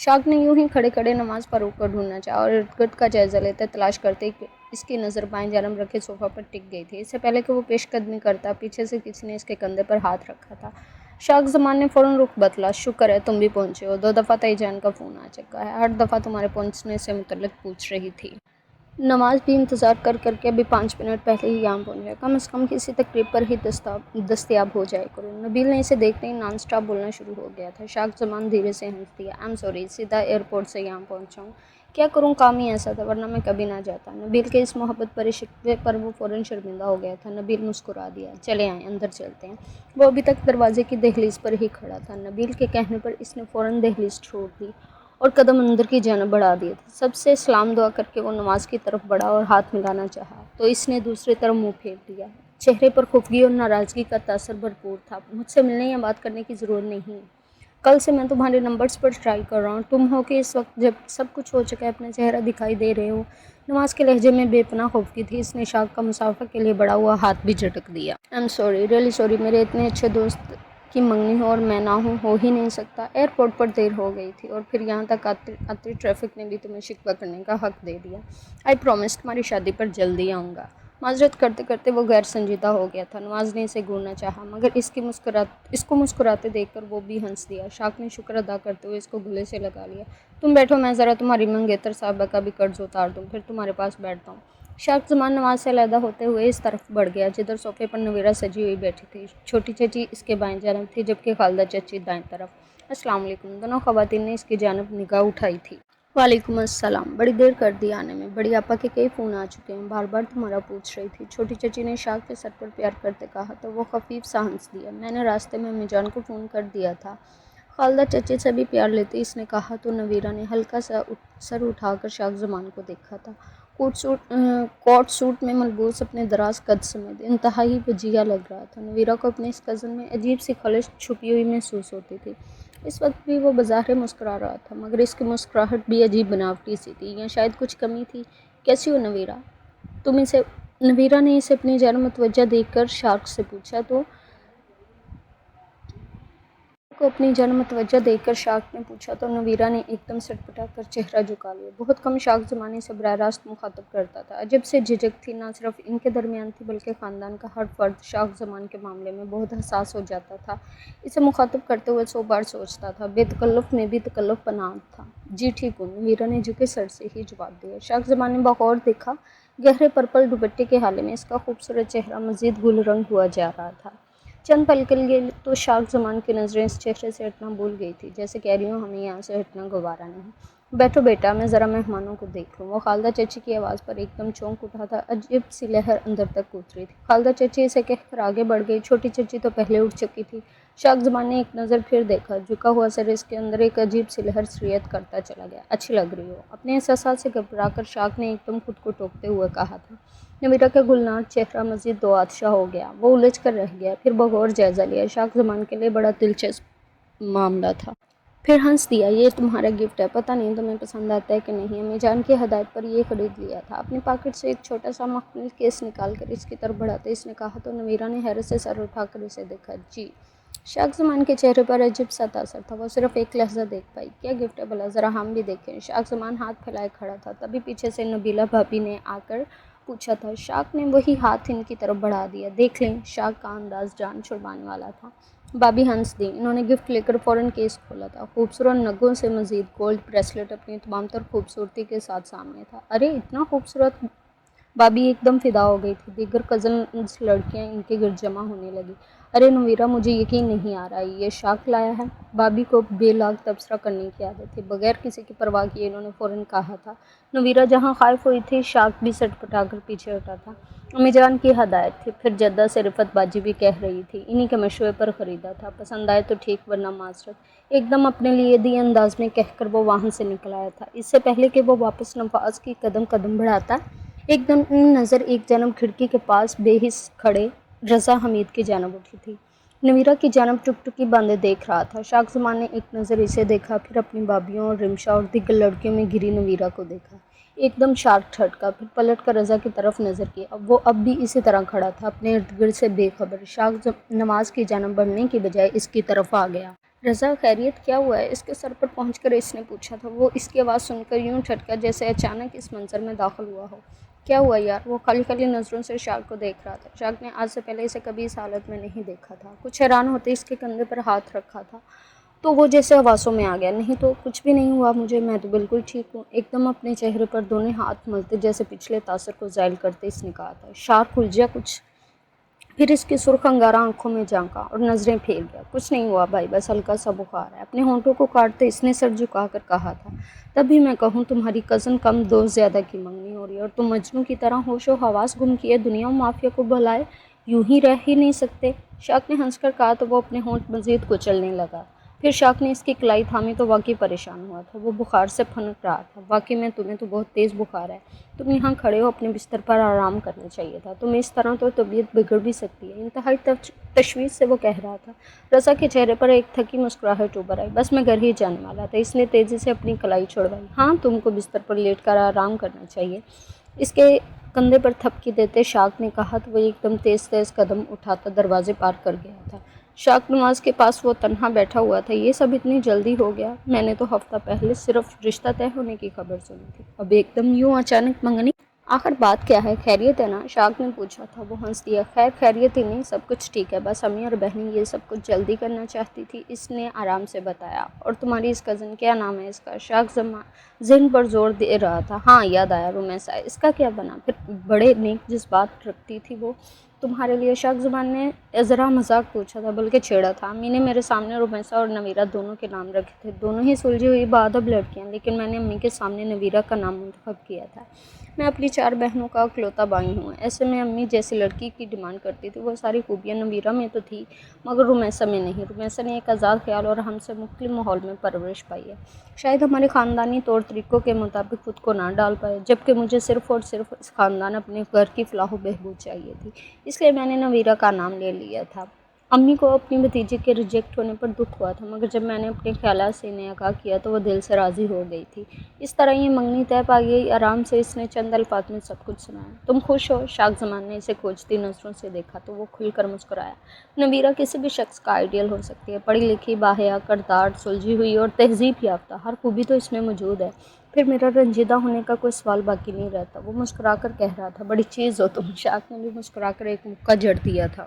شاک نے یوں ہی کھڑے کھڑے نماز فاروق کو ڈھونڈنا چاہا اور ارد گرد کا جائزہ لیتے تلاش کرتے کہ اس کی نظر بائیں جانب رکھے صوفہ پر ٹک گئی تھی۔ اس سے پہلے کہ وہ پیش قدمی کرتا پیچھے سے کسی نے اس کے کندھے پر ہاتھ رکھا تھا۔ شاک زمان نے فوراً رخ بدلا۔ شکر ہے تم بھی پہنچے ہو، 2 دفعہ تائی جان کا فون آ چکا ہے، ہر دفعہ تمہارے پہنچنے سے متعلق پوچھ رہی تھی۔ نماز بھی انتظار کر کر کے ابھی 5 منٹ پہلے ہی یہاں پہنچا، کم از کم کسی تقریب پر ہی دستیاب ہو جائے کرو۔ نبیل نے اسے دیکھتے ہی نان سٹاپ بولنا شروع ہو گیا تھا۔ شاک زمان دھیرے سے ہنس دیا۔ آئی ایم سوری، سیدھا ایئرپورٹ سے یہاں پہنچا ہوں، کیا کروں کام ہی ایسا تھا ورنہ میں کبھی نہ جاتا۔ نبیل کے اس محبت بھرے شکوے پر وہ فوراً شرمندہ ہو گیا تھا۔ نبیل مسکرا دیا۔ چلے آئیں، اندر چلتے ہیں۔ وہ ابھی تک دروازے کی دہلیز پر ہی کھڑا تھا۔ نبیل کے کہنے پر اس نے فوراً دہلیز چھوڑ دی اور قدم اندر کی جانب بڑھا دیے تھے۔ سب سے سلام دعا کر کے وہ نماز کی طرف بڑھا اور ہاتھ ملانا چاہا تو اس نے دوسری طرف منہ پھیر لیا۔ چہرے پر خفگی اور ناراضگی کا تاثر بھرپور تھا۔ مجھ سے ملنے یا بات کرنے کی ضرورت نہیں، کل سے میں تمہارے نمبرز پر ٹرائی کر رہا ہوں، تم ہو کہ اس وقت جب سب کچھ ہو چکا ہے اپنا چہرہ دکھائی دے رہے ہو۔ نماز کے لہجے میں بے پناہ خفگی تھی۔ اس نے شاک کا مسافہ کے لیے بڑھا ہوا ہاتھ بھی جھٹک دیا۔ I am sorry, really sorry, میرے اتنے اچھے دوست کی منگنی ہو اور میں نہ ہوں، ہو ہی نہیں سکتا۔ ایئرپورٹ پر دیر ہو گئی تھی اور پھر یہاں تک آتے ٹریفک نے بھی تمہیں شکوہ کرنے کا حق دے دیا۔ آئی پرومس تمہاری شادی پر جلدی آؤں گا۔ معذرت کرتے کرتے وہ غیر سنجیدہ ہو گیا تھا۔ نواز نے اسے گھورنا چاہا مگر اس کو مسکراتے دیکھ کر وہ بھی ہنس دیا۔ شاک نے شکر ادا کرتے ہوئے اس کو گلے سے لگا لیا۔ تم بیٹھو، میں ذرا تمہاری منگیتر صاحبہ کا بھی قرض اتار دوں، پھر تمہارے پاس بیٹھتا ہوں۔ شاک زمان نواز سے علیحدہ ہوتے ہوئے اس طرف بڑھ گیا جدھر صوفے پر نویرہ سجی ہوئی بیٹھی تھی۔ چھوٹی چچی اس کے بائیں جانب تھی جبکہ خالدہ چچی دائیں طرف۔ السلام علیکم، دونوں خواتین نے اس کی جانب نگاہ اٹھائی تھی۔ وعلیکم السلام، بڑی دیر کر دی آنے میں، بڑی آپا کے کئی فون آ چکے ہیں، بار بار تمہارا پوچھ رہی تھی۔ چھوٹی چچی نے شاک کے سر پر پیار کرتے کہا تو وہ خفیف سا ہنس دیا۔ میں نے راستے میں امی جان کو فون کر دیا تھا۔ خالدہ چچی سے بھی پیار لیتے اس نے کہا تو نویرہ نے ہلکا سا سر اٹھا کر شاک زمان کو دیکھا تھا۔ کوٹ سوٹ میں ملبوس اپنے دراز قد سمیت انتہائی وجیہ لگ رہا تھا۔ نویرہ کو اپنے اس کزن میں عجیب سی خلش چھپی ہوئی محسوس ہوتی تھی۔ اس وقت بھی وہ بظاہر مسکرا رہا تھا مگر اس کی مسکراہٹ بھی عجیب بناوٹی سی تھی، یا شاید کچھ کمی تھی۔ کیسی ہو نویرہ؟ نویرہ نے اسے اپنی جانب متوجہ دیکھ کر شاک سے پوچھا تو نویرہ نے ایک دم سٹپٹا کر چہرہ جھکا لیا۔ بہت کم شاک زمانے سے براہ راست مخاطب کرتا تھا۔ عجب سے جھجک تھی، نہ صرف ان کے درمیان تھی بلکہ خاندان کا ہر فرد شاک زمان کے معاملے میں بہت حساس ہو جاتا تھا۔ اسے مخاطب کرتے ہوئے 100 بار سوچتا تھا۔ بے تکلف میں بھی تکلف پناہ تھا۔ جی ٹھیک ہوں، نویرہ نے جھکے سر سے ہی جواب دیا۔ شاک زمان نے بغور دیکھا۔ گہرے پرپل دوپٹے کے حالے میں اس کا خوبصورت چہرہ مزید گل رنگ ہوا جا رہا تھا۔ چند پل کے لیے تو شاک زمان کی نظریں اس چہرے سے ہٹنا بھول گئی تھی، جیسے کہہ رہی ہوں ہمیں یہاں سے ہٹنا گوارا نہیں۔ بیٹھو بیٹا، میں ذرا مہمانوں کو دیکھ لوں۔ وہ خالدہ چچی کی آواز پر ایک دم چونک اٹھا تھا۔ عجیب سی لہر اندر تک اتری تھی۔ خالدہ چچی اسے کہہ کر آگے بڑھ گئی۔ چھوٹی چچی تو پہلے اٹھ چکی تھی۔ شاک زمان نے ایک نظر پھر دیکھا، جھکا ہوا سر اس کے اندر ایک عجیب سی لہر سریعت کرتا چلا گیا۔ اچھی لگ رہی ہو، اپنے احساسات سے گھبرا کر شاک نے ایک دم خود کو ٹوکتے ہوئے کہا تھا۔ نویرہ کا گلنار چہرہ مزید دو آتشا ہو گیا۔ وہ الجھ کر رہ گیا، پھر بغور جائزہ لیا۔ شاک زمان کے لیے بڑا دلچسپ معاملہ تھا۔ پھر ہنس دیا۔ یہ تمہارا گفٹ ہے، پتہ نہیں تمہیں پسند آتا ہے کہ نہیں، امی جان کی ہدایت پر یہ خرید لیا تھا۔ اپنی پاکٹ سے ایک چھوٹا سا مخمل کیس نکال کر اس کی طرف بڑھاتے اس نے کہا تو نویرہ نے حیرت سے سر اٹھا کر اسے دیکھا۔ جی۔ شاک زمان کے چہرے پر عجیب سا تاثر تھا۔ وہ صرف ایک لحظہ دیکھ پائی۔ کیا گفٹ ہے بھلا، ذرا ہم بھی دیکھیں۔ شاک زمان ہاتھ پھیلائے کھڑا تھا، تبھی پیچھے سے نبیلہ بھابی نے آ کر پوچھا تھا۔ شاک نے وہی ہاتھ ان کی طرف بڑھا دیا۔ دیکھ لیں۔ شاک کا انداز جان چھڑوانے والا تھا۔ بھابی ہنس دیں۔ انہوں نے گفٹ لے کر فوراً کیس کھولا تھا۔ خوبصورت نگوں سے مزید گولڈ بریسلیٹ اپنی تمام تر خوبصورتی کے ساتھ سامنے تھا۔ ارے اتنا خوبصورت! بھابی ایک دم فدا ہو گئی تھی۔ دیگر کزنز لڑکیاں ان کے گرد جمع ہونے لگی۔ ارے نویرہ، مجھے یقین نہیں آ رہا یہ شاک لایا ہے۔ بھابی کو بے لاگ تبصرہ کرنے کی عادت تھی۔ بغیر کسی کی پرواہ کیے انہوں نے فوراً کہا تھا۔ نویرہ جہاں خائف ہوئی تھی، شاک بھی سٹپٹا کر پیچھے ہٹا تھا۔ امی جان کی ہدایت تھی، پھر جدہ سے رفت باجی بھی کہہ رہی تھی، انہی کے مشورے پر خریدا تھا، پسند آئے تو ٹھیک ورنہ معذرت۔ ایک دم اپنے لیے دی انداز میں کہہ کر وہ وہاں سے نکل آیا تھا۔ اس سے پہلے کہ وہ واپس نفاذ کی قدم بڑھاتا، ایک دم نظر ایک جانب کھڑکی کے پاس بے حس کھڑے رضا حمید کی جانب اٹھی تھی۔ نویرہ کی جانب ٹکٹکی باندھے دیکھ رہا تھا۔ شاک زمان نے ایک نظر اسے دیکھا، پھر اپنی بھابھیوں اور رمشا اور دیگر لڑکیوں میں گھری نویرہ کو دیکھا۔ ایک دم شاک ٹھٹکا، پھر پلٹ کر رضا کی طرف نظر کی۔ وہ اب بھی اسی طرح کھڑا تھا، اپنے ارد گرد سے بے خبر۔ شاک نماز کی جانب بڑھنے کی بجائے اس کی طرف آ گیا۔ رضا خیریت کیا ہوا ہے؟ اس کے سر پر پہنچ کر اس نے پوچھا تھا۔ وہ اس کی آواز سن کر یوں جھٹکا جیسے اچانک اس منظر میں داخل ہوا ہو۔ کیا ہوا یار؟ وہ خالی خالی نظروں سے شاک کو دیکھ رہا تھا۔ شاک نے آج سے پہلے اسے کبھی اس حالت میں نہیں دیکھا تھا۔ کچھ حیران ہوتے اس کے کندھے پر ہاتھ رکھا تھا تو وہ جیسے حواسوں میں آ گیا۔ نہیں تو کچھ بھی نہیں ہوا مجھے، میں تو بالکل ٹھیک ہوں، ایک دم اپنے چہرے پر دونوں ہاتھ ملتے جیسے پچھلے تاثر کو زائل کرتے اس نے کہا تھا۔ شاک الجھا کچھ، پھر اس کی سرخ انگارہ آنکھوں میں جھانکا اور نظریں پھیر گیا۔ کچھ نہیں ہوا بھائی، بس ہلکا سا بخار ہے۔ اپنے ہونٹوں کو کاٹتے اس نے سر جھکا کر کہا تھا۔ تب بھی میں کہوں تمہاری کزن کم دوز زیادہ کی منگنی ہو رہی ہے اور تم مجنوں کی طرح ہوش و حواس گم کیے دنیا و مافیا کو بھلائے یوں ہی رہ ہی نہیں سکتے۔ شاک نے ہنس کر کہا تو وہ اپنے ہونٹ مزید کچلنے لگا۔ پھر شاک نے اس کی کلائی تھامی تو واقعی پریشان ہوا تھا۔ وہ بخار سے پھنک رہا تھا۔ واقعی میں تمہیں تو بہت تیز بخار ہے، تم یہاں کھڑے ہو، اپنے بستر پر آرام کرنا چاہیے تھا، تمہیں اس طرح تو طبیعت بگڑ بھی سکتی ہے۔ انتہائی تشویش سے وہ کہہ رہا تھا۔ رضا کے چہرے پر ایک تھکی مسکراہٹ ابھر آئی۔ بس میں گھر ہی جانے والا تھا۔ اس نے تیزی سے اپنی کلائی چھڑوائی۔ ہاں تم کو بستر پر لیٹ کر آرام کرنا چاہیے، اس کے کندھے پر تھپکی دیتے شاک نے کہا تو وہ ایک دم تیز تیز قدم اٹھاتا دروازے پار کر گیا تھا۔ شاک نواز کے پاس وہ تنہا بیٹھا ہوا تھا۔ یہ سب اتنی جلدی ہو گیا؟ میں نے تو ہفتہ پہلے صرف رشتہ طے ہونے کی خبر سنی تھی، اب ایک دم یوں اچانک منگنی؟ آخر بات کیا ہے؟ خیریت ہے نا؟ شاک نے پوچھا تھا۔ وہ ہنس دیا۔ خیر خیریت ہی نہیں، سب کچھ ٹھیک ہے، بس امی اور بہنیں یہ سب کچھ جلدی کرنا چاہتی تھی، اس نے آرام سے بتایا۔ اور تمہاری اس کزن کیا نام ہے اس کا؟ شاک ذہن پر زور دے رہا تھا۔ ہاں یاد آیا، رومیسا۔ اس کا کیا بنا؟ پھر بڑے نیک جذبات رکھتی تھی وہ تمہارے لیے۔ شاک زبان نے ذرا مذاق پوچھا تھا بلکہ چھیڑا تھا۔ امی نے میرے سامنے رومیسا اور نویرا دونوں کے نام رکھے تھے، دونوں ہی سلجھی ہوئی باادب لڑکیاں، لیکن میں نے امی کے سامنے نویرا کا نام منتخب کیا تھا۔ میں اپنی 4 بہنوں کا اکلوتا بھائی ہوں، ایسے میں امی جیسی لڑکی کی ڈیمانڈ کرتی تھی۔ وہ ساری خوبیاں نویرا میں تو تھی مگر رومیسا میں نہیں۔ رومیسا نے ایک آزاد خیال اور ہم سے مختلف ماحول میں پرورش پائی ہے، شاید ہمارے خاندانی طور طریقوں کے مطابق خود کو نہ ڈال پائے، جبکہ مجھے صرف اور صرف اس خاندان اپنے گھر کی فلاح و بہبود چاہیے تھی، اس لیے میں نے نویرا کا نام لے لیا تھا۔ امی کو اپنی بھتیجی کے ریجیکٹ ہونے پر دکھ ہوا تھا مگر جب میں نے اپنے خیالات سے انہیں آگاہ کیا تو وہ دل سے راضی ہو گئی تھی۔ اس طرح یہ منگنی طے پا گئی۔ آرام سے اس نے چند الفاظ میں سب کچھ سنایا۔ تم خوش ہو؟ شاک زمان نے اسے کھوجتی نظروں سے دیکھا تو وہ کھل کر مسکرایا۔ نویرا کسی بھی شخص کا آئیڈیل ہو سکتی ہے، پڑھی لکھی، باحیا کردار، سلجھی ہوئی اور تہذیب یافتہ، ہر خوبی تو اس میں موجود ہے، پھر میرا رنجیدہ ہونے کا کوئی سوال باقی نہیں رہتا۔ وہ مسکرا کر کہہ رہا تھا۔ بڑی چیز ہو تم۔ شاک نے بھی مسکرا کر ایک مکہ جڑ دیا تھا۔